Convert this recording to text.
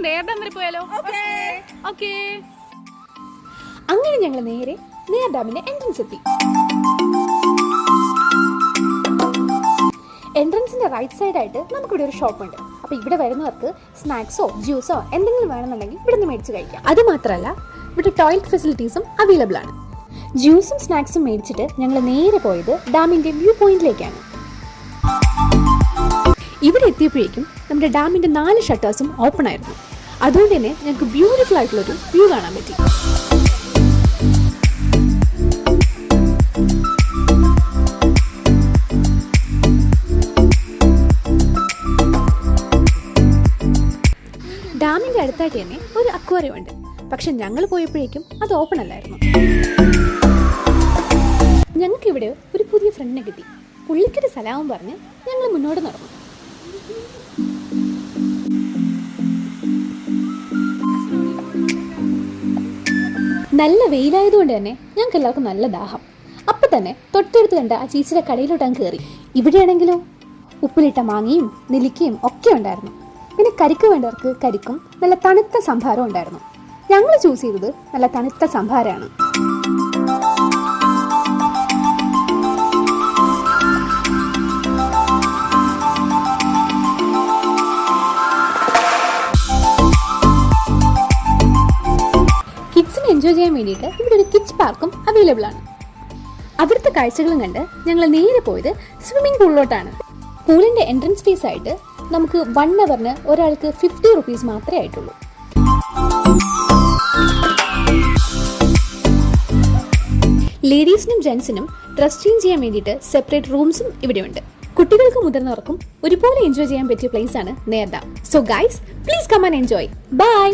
നേർ ഡാം വരെ പോയാലോ? ഓക്കേ. അങ്ങനെ ഞങ്ങൾ നേരെ നേർ ഡാമിന്റെ എൻട്രൻസ് എത്തി. എൻട്രൻസിന്റെ റൈറ്റ് സൈഡായിട്ട് നമുക്കിവിടെ ഒരു ഷോപ്പ് ഉണ്ട്. അപ്പോൾ ഇവിടെ വരുന്നവർക്ക് സ്നാക്സോ ജ്യൂസോ എന്തെങ്കിലും വേണമെന്നുണ്ടെങ്കിൽ ഇവിടെ നിന്ന് മേടിച്ച് കഴിക്കാം. അത് മാത്രമല്ല ഇവിടെ ടോയ്ലറ്റ് ഫെസിലിറ്റീസും അവൈലബിൾ ആണ്. ജ്യൂസും സ്നാക്സും മേടിച്ചിട്ട് ഞങ്ങൾ നേരെ പോയത് ഡാമിന്റെ വ്യൂ പോയിന്റിലേക്കാണ്. ഇവിടെ എത്തിയപ്പോഴേക്കും നമ്മുടെ ഡാമിന്റെ 4 ഷട്ടേഴ്സും ഓപ്പൺ ആയിരുന്നു. അതുകൊണ്ട് തന്നെ ഞങ്ങൾക്ക് ബ്യൂട്ടിഫുൾ ആയിട്ടുള്ളൊരു വ്യൂ കാണാൻ പറ്റി. ഡാമിന്റെ അടുത്തായിട്ട് തന്നെ ഒരു അക്വേറിയം ഉണ്ട്. പക്ഷെ ഞങ്ങൾ പോയപ്പോഴേക്കും അത് ഓപ്പൺ അല്ലായിരുന്നു. ഞങ്ങൾക്കിവിടെ ഒരു പുതിയ ഫ്രണ്ടിനെ കിട്ടി. പുള്ളിക്കൊരു സലാമും പറഞ്ഞ് ഞങ്ങൾ മുന്നോട്ട് നടന്നു. നല്ല വെയിലായതുകൊണ്ട് തന്നെ ഞങ്ങൾക്ക് എല്ലാവർക്കും നല്ല ദാഹം. അപ്പം തന്നെ തൊട്ടടുത്ത് കണ്ട ആ ചേച്ചിയുടെ കടയിലോട്ട് അങ്ങ് കയറി. ഇവിടെയാണെങ്കിലോ ഉപ്പിലിട്ട മാങ്ങയും നെല്ലിക്കയും ഒക്കെ ഉണ്ടായിരുന്നു. പിന്നെ കരിക്ക് വേണ്ടവർക്ക് കരിക്കും നല്ല തണുത്ത സംഭാരവും ഉണ്ടായിരുന്നു. ഞങ്ങൾ ചൂസ് ചെയ്തത് നല്ല തണുത്ത സംഭാരമാണ്. കിഡ്സിന് എൻജോയ് ചെയ്യാൻ വേണ്ടിയിട്ട് ഇവിടെ ഒരു കിഡ്സ് പാർക്കും അവൈലബിൾ ആണ്. അവിടുത്തെ കാഴ്ചകളും കണ്ട് ഞങ്ങൾ നേരെ പോയത് സ്വിമ്മിംഗ് പൂളിലോട്ടാണ്. പൂളിന്റെ എൻട്രൻസ് ഫീസ് ആയിട്ട് നമുക്ക് 1 അവറിന് ഒരാൾക്ക് 50 റുപ്പീസ് മാത്രമേ ആയിട്ടുള്ളൂ. ലേഡീസിനും ജെന്റ്സിനും ഡ്രസ് ചേഞ്ച് ചെയ്യാൻ വേണ്ടിയിട്ട് സെപ്പറേറ്റ് റൂംസും ഇവിടെയുണ്ട്. കുട്ടികൾക്കും മുതിർന്നവർക്കും ഒരുപോലെ എൻജോയ് ചെയ്യാൻ പറ്റിയ പ്ലേസ് ആണ് near dam. So guys, please come and enjoy. By.